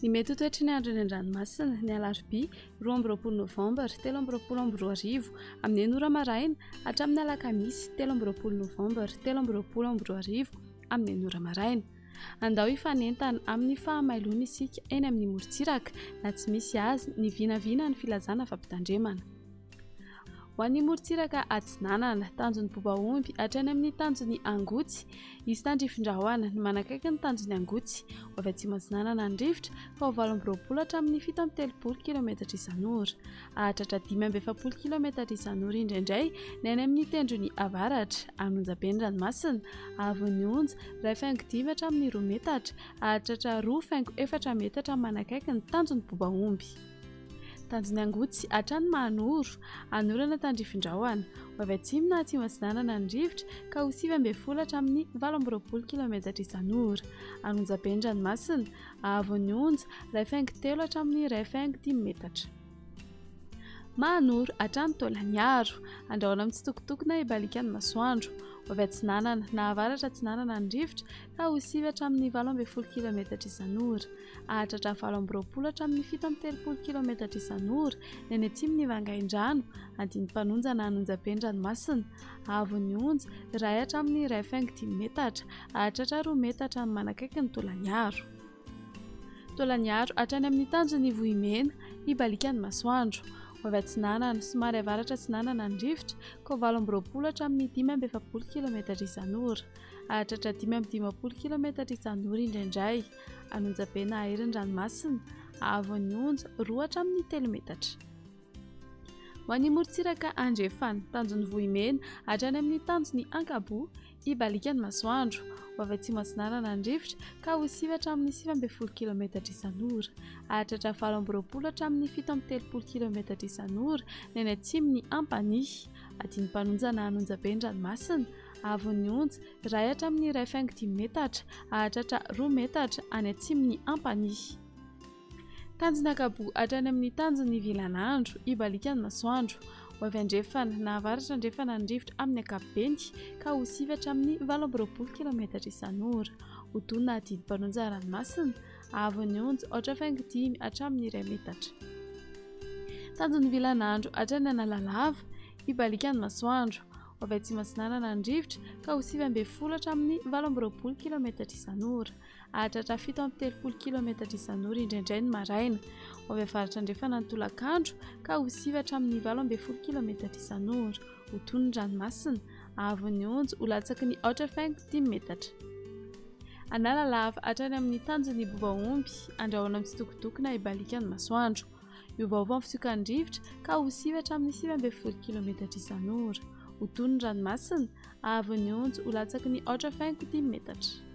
Ny mety ho toetry ny andro eny an-dranomasina ny alarobia 12 Novambra 2024 amin'ny 9 ora maraina hatramin'ny alakamisy 13 Novambra 2024 amin'ny 9 ora maraina. Andao hifanentana amin'ny fahamailoana isika eny amin'ny morontsiraka na tsy misy azy ny vinavina ny filazana fampitandremana. Ho an'ny morontsiraka atsinanana tanjon'ny bobaomby hatrany amin'ny tanjon'ny angotsy isy tandrifin-drahona ny manakaiky ny tanjon'ny angotsy ho avy atsimo atsinanana ny rivotra ka ho 8 hatramin'ny 7 km isan'ora hahatratra 5 km isan'ora indraindray ny any amin'ny tendrony avaratra Anonjabe ny ranomasina avy Onja 1.5 hatramin'ny 2 metatra hahatratra 2.4 metatra manakaiky ny tanjon'ny bobaomby. Tanjon'ny angotsy hatrany Mahanoro anorana tandrifin-drahona ho avy atsimo na atsimo atsinanana ny rivotra ka ho 9 hatramin'ny 18 km isan'ora. Anonjabe ny ranomasina avy Onja 1.3 hatramin'ny 1.5 metatra. Mahanoro hatrany Taolagnaro andrahoana amin'ny tsitokotokona ibalikan'ny masoandro ho avy atsinanana na avaratra atsinanana ny rivotra ka ho 9 hatramin'ny 18 km isan'ora hahatratra 20 hatramin'ny 17 km isan'ora ny any atsimony Vangaindrano Andinim-Panonja na Anonjabe ny ranomasina avy Onja 1 hatramin'ny 1.5 metatra hahatratra 2 metatra ny manakaiky ny Taolagnaro. Taolagnaro hatrany amin'ny tanjon'ny Vohimena ibalikan'ny masoandro ho avy atsinanana somary avaratra atsinanana ny rivotra ka 18 hatramin'ny 15 km isan'ora hahatratra 15 km isan'ora indraindray. Anonjabe na Ahiry ny ranomasina avy Onja 2 hatramin'ny 3 metatra. Ho an'ny morontsiraka andrefana tanjon'ny Vohimena hatrany amin'ny tanjon'ny Ankabo ibalikan'ny masoandro ho avy atsimo atsinanana ny rivotra ka ho 9 hatramin'ny 19 km isan'ora hahatratra 18 hatramin'ny 17 km isan'ora ny any atsimony Ampanihy Andinim-Panonja na Anonjabe ny ranomasina avy Onja 1 hatramin'ny 1.5 metatra hahatratra 2 metatra any atsimony Ampanihy. Tanjon'ny Ankabo hatrany amin'ny tanjon'ny Vilanandro ibalikan'ny masoandro ho avy andrefana na avaratra andrefana ny rivotra amin'ny ankapobeny ka ho 9 hatramin'ny 18 km isan'ora. Ho tonona Andinim-Panonja ranomasina avy Onja 8.5 hatramin'ny 2 metatra. Tanjon'ny Vilanandro hatrany Analalava ibalikan'ny masoandro ho avy atsimo atsinanana ny rivotra ka ho 9 hatramin'ny 18 km isan'ora hahatratra 17 km isan'ora indraindray ny maraina ho avy avaratra andrefana ny Tolakandro ka ho 9 hatramin'ny 18 km isan'ora. Ho tonony ranomasina avy Onja ho latsaky ny 8.5 metatra. Analalava hatrany amin'ny tanjon'ny bobaomby andrahoana amin'ny tsitokotokona ibalikan'ny masoandro io vaovao amin'ny fisiotany rivotra ka ho 9 hatramin'ny 19 km isan'ora. Ho tonony ranomasina avy Onja ho latsaky ny 8.5 metatra.